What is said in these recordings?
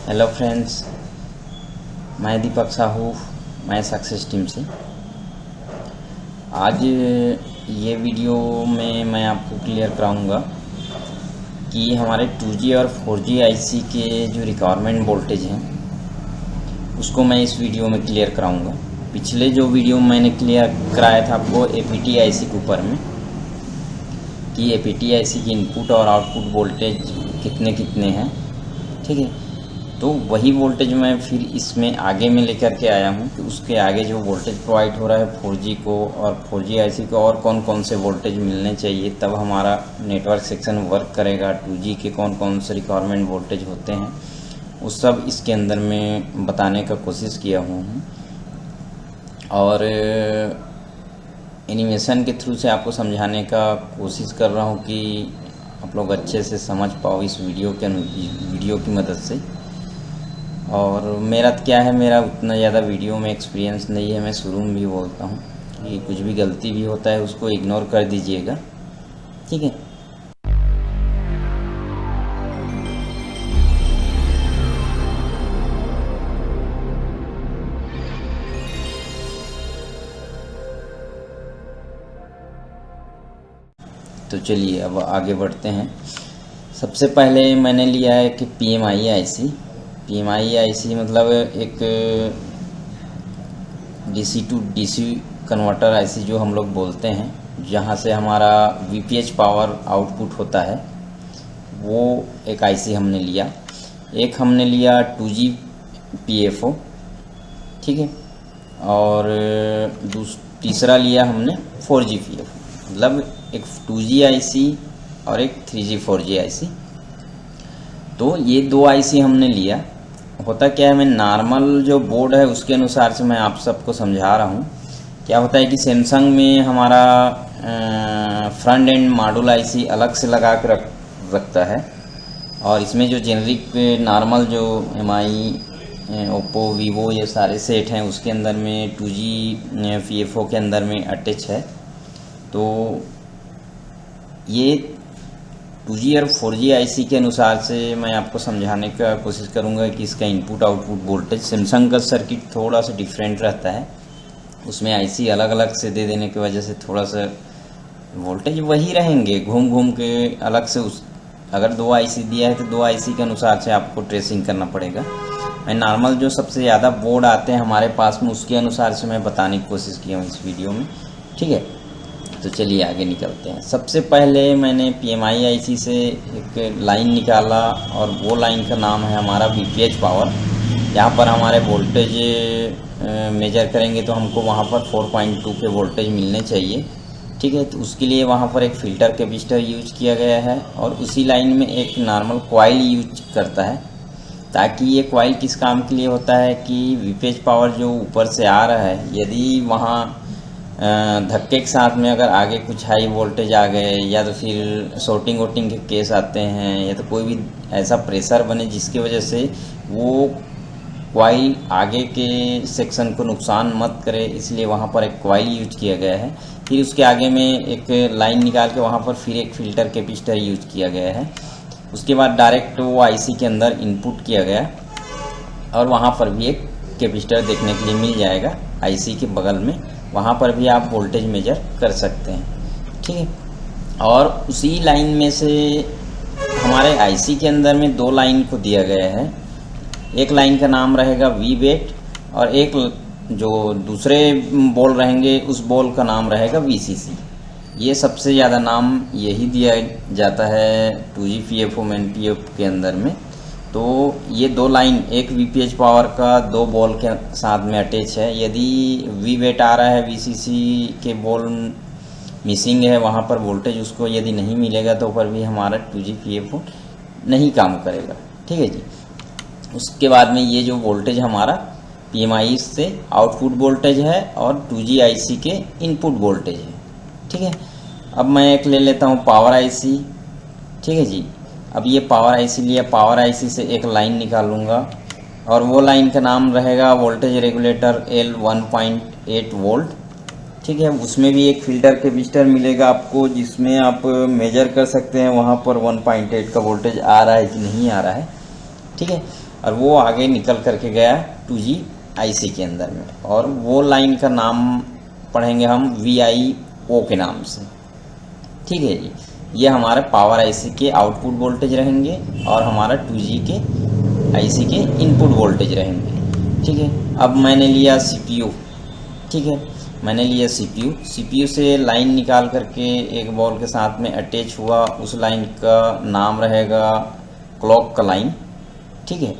Hello friends, मैं दीपक साहू, मैं success team से। आज ये वीडियो में मैं आपको क्लियर कराऊंगा कि हमारे 2G और 4G आईसी के जो रिक्वायरमेंट वोल्टेज हैं उसको मैं इस वीडियो में क्लियर कराऊंगा। पिछले जो वीडियो मैंने क्लियर कराया था आपको APT आईसी के ऊपर में कि APT आईसी की इनपुट और आउटपुट वोल्टेज कितने कितने हैं, ठीक है। तो वही वोल्टेज मैं फिर इसमें आगे में लेकर के आया हूँ कि उसके आगे जो वोल्टेज प्रोवाइड हो रहा है 4G को और 4G आईसी को और कौन कौन से वोल्टेज मिलने चाहिए, तब हमारा नेटवर्क सेक्शन वर्क करेगा। 2G के कौन कौन से रिक्वायरमेंट वोल्टेज होते हैं वो सब इसके अंदर में बताने का कोशिश किया हूँ और एनिमेशन के थ्रू से आपको समझाने का कोशिश कर रहा हूँ कि आप लोग अच्छे से समझ पाओ इस वीडियो की मदद से। और मेरा क्या है, मेरा उतना ज़्यादा वीडियो में एक्सपीरियंस नहीं है। मैं शुरू में भी बोलता हूँ कि कुछ भी गलती भी होता है उसको इग्नोर कर दीजिएगा, ठीक है। तो चलिए अब आगे बढ़ते हैं। सबसे पहले मैंने लिया है कि PMI आईसी मतलब एक DC to DC converter IC जो हम लोग बोलते हैं, जहाँ से हमारा VPH पावर आउटपुट होता है, वो एक आईसी हमने लिया। एक हमने लिया 2G PFO, ठीक है, और तीसरा लिया हमने 4G PFO, मतलब एक 2G आईसी और एक 3G 4G आईसी। तो ये दो आईसी हमने लिया। होता क्या है, मैं नॉर्मल जो बोर्ड है उसके अनुसार से मैं आप सबको समझा रहा हूँ। क्या होता है कि सैमसंग में हमारा फ्रंट एंड मॉड्यूल आईसी अलग से लगा कर रखता है, और इसमें जो जेनरिक नॉर्मल जो MI ओप्पो वीवो ये सारे सेट हैं उसके अंदर में 2G PFO के अंदर में अटैच है। तो ये 2G और 4G आईसी के अनुसार से मैं आपको समझाने का कोशिश करूंगा कि इसका इनपुट आउटपुट वोल्टेज, सैमसंग का सर्किट थोड़ा सा डिफरेंट रहता है, उसमें आईसी अलग अलग से दे देने की वजह से थोड़ा सा वोल्टेज वही रहेंगे, घूम घूम के अलग से अगर दो आईसी दिया है तो दो आईसी के अनुसार से आपको ट्रेसिंग करना पड़ेगा। मैं नॉर्मल जो सबसे ज़्यादा बोर्ड आते हैं हमारे पास में उसके अनुसार से मैं बताने की कोशिश किया हूँ इस वीडियो में, ठीक है। तो चलिए आगे निकलते हैं। सबसे पहले मैंने PMI आईसी से एक लाइन निकाला और वो लाइन का नाम है हमारा VPH पावर। यहाँ पर हमारे वोल्टेज मेजर करेंगे तो हमको वहाँ पर 4.2 के वोल्टेज मिलने चाहिए, ठीक है। तो उसके लिए वहाँ पर एक फ़िल्टर कैपेसिटर यूज किया गया है और उसी लाइन में एक नॉर्मल कॉइल यूज करता है, ताकि ये कॉइल किस काम के लिए होता है कि VPH पावर जो ऊपर से आ रहा है, यदि वहाँ धक्के के साथ में अगर आगे कुछ हाई वोल्टेज आ गए या तो फिर शॉर्टिंग वोटिंग के केस आते हैं या तो कोई भी ऐसा प्रेशर बने जिसकी वजह से वो कॉइल आगे के सेक्शन को नुकसान मत करे, इसलिए वहाँ पर एक कॉइल यूज किया गया है। फिर उसके आगे में एक लाइन निकाल के वहाँ पर फिर एक फ़िल्टर कैपेसिटर यूज किया गया है। उसके बाद डायरेक्ट वो आईसी के अंदर इनपुट किया गया और वहाँ पर भी एक कैपेसिटर देखने के लिए मिल जाएगा आईसी के बगल में, वहाँ पर भी आप वोल्टेज मेजर कर सकते हैं, ठीक है। और उसी लाइन में से हमारे आईसी के अंदर में दो लाइन को दिया गया है। एक लाइन का नाम रहेगा VBAT और एक जो दूसरे बॉल रहेंगे उस बॉल का नाम रहेगा VCC। ये सबसे ज़्यादा नाम यही दिया जाता है 2G PFO मेन PFO के अंदर में। तो ये दो लाइन, एक VPH पावर का दो बॉल के साथ में अटैच है। यदि VBAT आ रहा है, VCC के बॉल मिसिंग है, वहाँ पर वोल्टेज उसको यदि नहीं मिलेगा तो पर भी हमारा 2G PFO नहीं काम करेगा, ठीक है जी। उसके बाद में ये जो वोल्टेज हमारा PMI से आउटपुट वोल्टेज है और 2G आईसी के इनपुट वोल्टेज है, ठीक है। अब मैं एक ले लेता हूँ पावर आईसी, ठीक है जी। अब ये पावर आईसी लिया, पावर आईसी से एक लाइन निकालूंगा और वो लाइन का नाम रहेगा वोल्टेज रेगुलेटर L1.8 वोल्ट, ठीक है। उसमें भी एक फ़िल्टर कैपेसिटर मिलेगा आपको जिसमें आप मेजर कर सकते हैं वहाँ पर 1.8 का वोल्टेज आ रहा है कि नहीं आ रहा है, ठीक है। और वो आगे निकल करके गया 2G IC के अंदर में, और वो लाइन का नाम पढ़ेंगे हम VIO के नाम से, ठीक है जी। ये हमारे पावर IC के आउटपुट वोल्टेज रहेंगे और हमारा 2G के IC के इनपुट वोल्टेज रहेंगे, ठीक है। अब मैंने लिया CPU, ठीक है, मैंने लिया CPU से लाइन निकाल करके एक बॉल के साथ में अटैच हुआ, उस लाइन का नाम रहेगा क्लॉक का लाइन, ठीक है।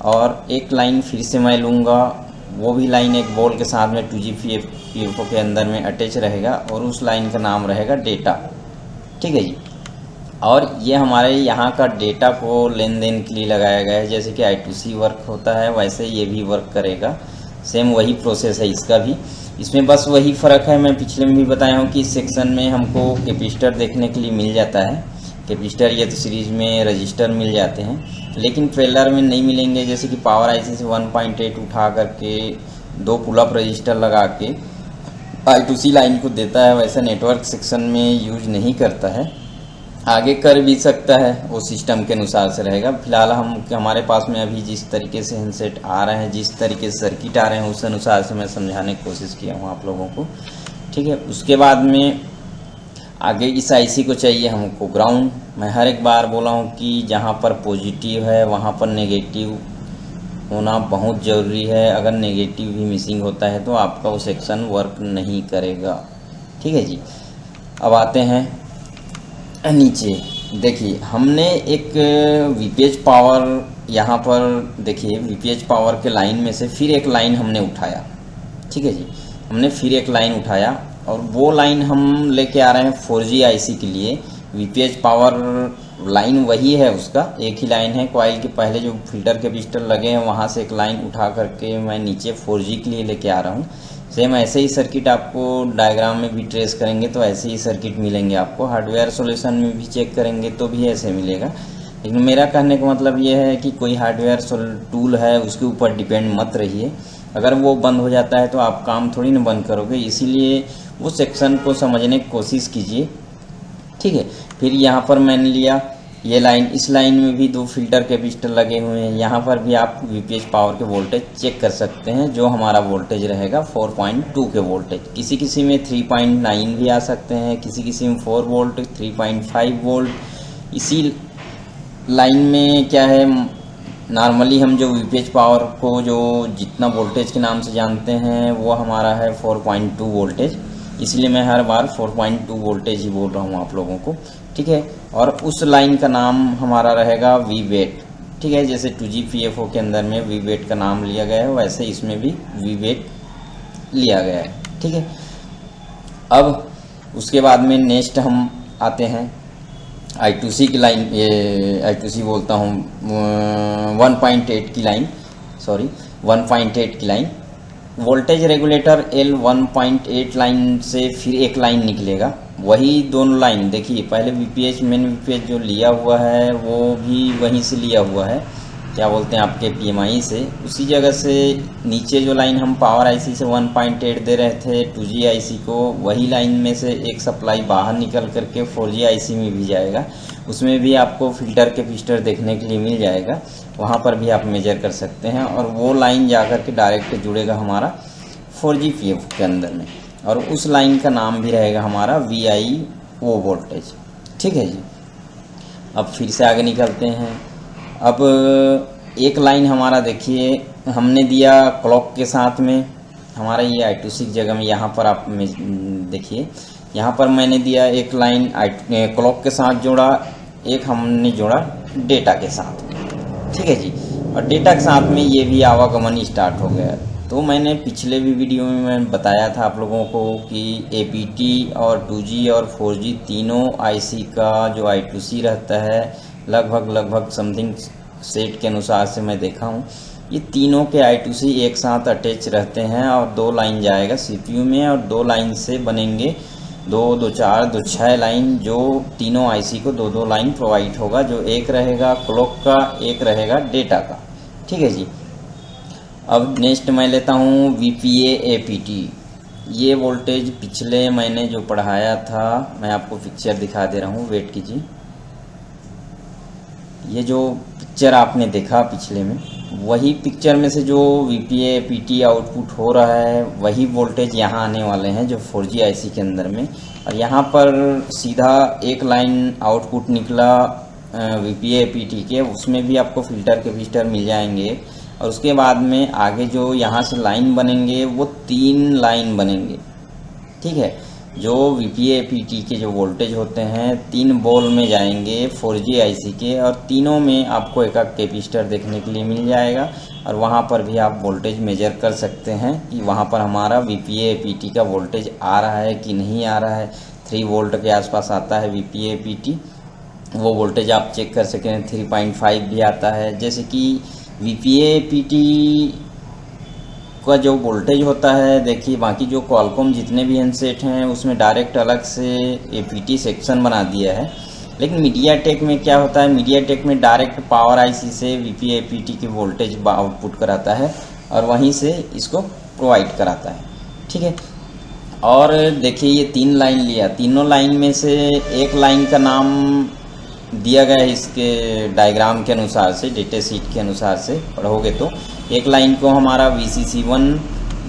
और एक लाइन फिर से मैं लूँगा, वो भी लाइन एक बॉल के साथ में 2G PFO के अंदर में अटैच रहेगा, और उस लाइन का नाम रहेगा डेटा, ठीक है जी। और ये हमारे यहाँ का डेटा को लेन देन के लिए लगाया गया है, जैसे कि I2C वर्क होता है वैसे ये भी वर्क करेगा, सेम वही प्रोसेस है इसका भी। इसमें बस वही फ़र्क है, मैं पिछले में भी बताया हूँ कि इस सेक्शन में हमको कैपेसिटर देखने के लिए मिल जाता है, कैपेसिटर ये तो सीरीज में रजिस्टर मिल जाते हैं, लेकिन ट्रेलर में नहीं मिलेंगे। जैसे कि पावर IC से 1.8 उठा करके 2 पुलअप रजिस्टर लगा के I2C लाइन को देता है, वैसे नेटवर्क सेक्शन में यूज नहीं करता है। आगे कर भी सकता है, वो सिस्टम के अनुसार से रहेगा। फिलहाल हमारे पास में अभी जिस तरीके से हैंडसेट आ रहे हैं, जिस तरीके से सर्किट आ रहे हैं, उस अनुसार से मैं समझाने की कोशिश किया हूँ आप लोगों को, ठीक है। उसके बाद में आगे इस IC को चाहिए हमको ग्राउंड। मैं हर एक बार बोला हूँ कि जहाँ पर पॉजिटिव है वहाँ पर नेगेटिव होना बहुत ज़रूरी है। अगर नेगेटिव भी मिसिंग होता है तो आपका वो सेक्शन वर्क नहीं करेगा, ठीक है जी। अब आते हैं नीचे, देखिए हमने एक VPH पावर, यहाँ पर देखिए VPH पावर के लाइन में से फिर एक लाइन हमने उठाया, ठीक है जी। हमने फिर एक लाइन उठाया और वो लाइन हम लेके आ रहे हैं 4G IC के लिए। VPH पावर लाइन वही है, उसका एक ही लाइन है। कॉइल के पहले जो फिल्टर के पिस्टन लगे हैं वहाँ से एक लाइन उठा करके मैं नीचे 4G के लिए लेके आ रहा हूँ। सेम ऐसे ही सर्किट आपको डायग्राम में भी ट्रेस करेंगे तो ऐसे ही सर्किट मिलेंगे आपको। हार्डवेयर सॉल्यूशन में भी चेक करेंगे तो भी ऐसे मिलेगा। लेकिन मेरा कहने का मतलब ये है कि कोई हार्डवेयर टूल है उसके ऊपर डिपेंड मत रहिए। अगर वो बंद हो जाता है तो आप काम थोड़ी ना बंद करोगे, इसीलिए वो सेक्शन को समझने की कोशिश कीजिए, ठीक है। फिर यहाँ पर मैंने लिया ये लाइन, इस लाइन में भी 2 फिल्टर कैपेसिटर लगे हुए हैं। यहाँ पर भी आप VPH पावर के वोल्टेज चेक कर सकते हैं। जो हमारा वोल्टेज रहेगा 4.2 के वोल्टेज, किसी किसी में 3.9 भी आ सकते हैं, किसी किसी में 4 वोल्ट, 3.5 वोल्ट। इसी लाइन में क्या है, नॉर्मली हम जो VPH पावर को जो जितना वोल्टेज के नाम से जानते हैं वो हमारा है 4.2 वोल्टेज, इसलिए मैं हर बार 4.2 वोल्टेज ही बोल रहा हूँ आप लोगों को, ठीक है। और उस लाइन का नाम हमारा रहेगा VWAT, ठीक है। जैसे 2G PFO के अंदर में VWAT का नाम लिया गया है, वैसे इसमें भी VWAT लिया गया है, ठीक है। अब उसके बाद में नेक्स्ट हम आते हैं I2C की लाइन, ये I2C बोलता हूँ 1.8 की लाइन, सॉरी 1.8 की line. Voltage regulator L1.8 line से फिर एक लाइन निकलेगा, वही दोनों लाइन देखिए। पहले VPH मेन VPH जो लिया हुआ है वो भी वहीं से लिया हुआ है, क्या बोलते हैं आपके PMI से, उसी जगह से नीचे जो लाइन हम पावर IC से 1.8 दे रहे थे 2G IC को, वही लाइन में से एक सप्लाई बाहर निकल करके 4G IC में भी जाएगा। उसमें भी आपको फिल्टर के पिस्टर देखने के लिए मिल जाएगा, वहाँ पर भी आप मेजर कर सकते हैं। और वो लाइन जा कर के डायरेक्ट जुड़ेगा हमारा 4G PFO के अंदर में, और उस लाइन का नाम भी रहेगा हमारा VIO वोल्टेज, ठीक है जी। अब फिर से आगे निकलते हैं। अब एक लाइन हमारा देखिए हमने दिया क्लॉक के साथ में, हमारा ये I2C की जगह में यहाँ पर आप देखिए, यहाँ पर मैंने दिया एक लाइन क्लॉक के साथ जोड़ा, एक हमने जोड़ा डेटा के साथ, ठीक है जी। और डेटा के साथ में ये भी आवागमन स्टार्ट हो गया। तो मैंने पिछले भी वीडियो में मैं बताया था आप लोगों को कि APT और 2G और 4G तीनों IC का जो I2C रहता है लगभग समथिंग सेट के अनुसार से मैं देखा हूँ, ये तीनों के I2C एक साथ अटैच रहते हैं। और 2 लाइन जाएगा CPU में, और 2 लाइन से बनेंगे 2, 2, 4, 2, 6 लाइन, जो तीनों IC को 2-2 लाइन प्रोवाइड होगा, जो एक रहेगा क्लॉक का, एक रहेगा डेटा का, ठीक है जी। अब नेक्स्ट मैं लेता हूँ VPA APT। ये वोल्टेज पिछले मैंने जो पढ़ाया था, मैं आपको पिक्चर दिखा दे रहा हूँ, वेट कीजिए। ये जो पिक्चर आपने देखा पिछले में, वही पिक्चर में से जो VPA PT आउटपुट हो रहा है वही वोल्टेज यहाँ आने वाले हैं जो 4G IC के अंदर में। और यहाँ पर सीधा एक लाइन आउटपुट निकला VPA PT के, उसमें भी आपको फिल्टर कैपेसिटर मिल जाएंगे। और उसके बाद में आगे जो यहाँ से लाइन बनेंगे वो 3 लाइन बनेंगे, ठीक है। जो VPA PT के जो वोल्टेज होते हैं 3 बॉल में जाएंगे 4G IC के, और तीनों में आपको एक कैपेसिटर देखने के लिए मिल जाएगा। और वहाँ पर भी आप वोल्टेज मेजर कर सकते हैं कि वहाँ पर हमारा VPA PT का वोल्टेज आ रहा है कि नहीं आ रहा है। 3 वोल्ट के आसपास आता है VPA PT, वो वोल्टेज आप चेक कर सकें। 3.5 भी आता है। जैसे कि VPA PT का जो वोल्टेज होता है, देखिए बाकी जो क्वालकॉम जितने भी हैंडसेट हैं उसमें डायरेक्ट अलग से APT सेक्शन बना दिया है। लेकिन मीडियाटेक में क्या होता है, मीडियाटेक में डायरेक्ट पावर IC से VPA PT की वोल्टेज आउटपुट कराता है और वहीं से इसको प्रोवाइड कराता है, ठीक है। और देखिए ये 3 लाइन लिया, तीनों लाइन में से एक लाइन का नाम दिया गया है इसके डायग्राम के अनुसार से, डेटा शीट के अनुसार से पढ़ोगे तो। एक लाइन को हमारा VCC1,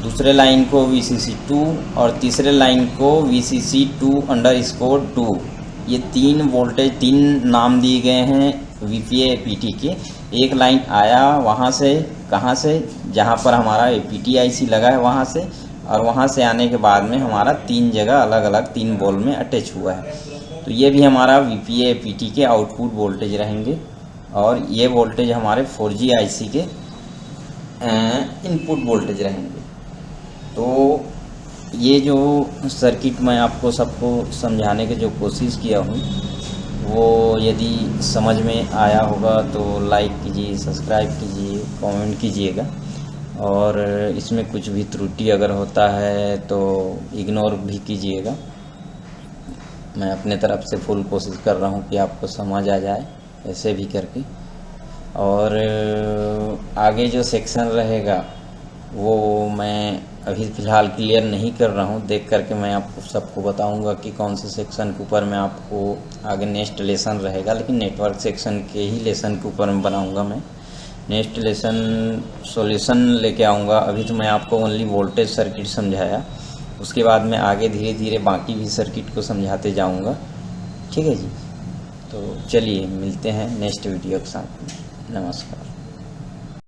दूसरे लाइन को VCC2 और तीसरे लाइन को VCC2_2। ये 3 वोल्टेज 3 नाम दिए गए हैं VPA PT के। एक लाइन आया वहाँ से, कहाँ से, जहाँ पर हमारा APT IC लगा है वहाँ से, और वहाँ से आने के बाद में हमारा 3 जगह अलग अलग 3 बॉल में अटैच हुआ है। तो ये भी हमारा VPA PT के आउटपुट वोल्टेज रहेंगे, और ये वोल्टेज हमारे 4G IC के इनपुट वोल्टेज रहेंगे। तो ये जो सर्किट मैं आपको सबको समझाने की जो कोशिश किया हूँ, वो यदि समझ में आया होगा तो लाइक कीजिए, सब्सक्राइब कीजिए, कमेंट कीजिएगा। और इसमें कुछ भी त्रुटि अगर होता है तो इग्नोर भी कीजिएगा। मैं अपने तरफ से फुल कोशिश कर रहा हूँ कि आपको समझ आ जाए ऐसे भी करके। और आगे जो सेक्शन रहेगा वो मैं अभी फ़िलहाल क्लियर नहीं कर रहा हूँ, देख करके मैं आपको सबको बताऊंगा कि कौन से सेक्शन के ऊपर मैं आपको आगे नेक्स्ट लेसन रहेगा। लेकिन नेटवर्क सेक्शन के ही लेसन के ऊपर मैं बनाऊंगा, मैं नेक्स्ट लेसन सॉल्यूशन लेके आऊँगा। अभी तो मैं आपको ओनली वोल्टेज सर्किट समझाया, उसके बाद मैं आगे धीरे धीरे बाकी भी सर्किट को समझाते जाऊँगा, ठीक है जी। तो चलिए मिलते हैं नेक्स्ट वीडियो के साथ में। नमस्कार।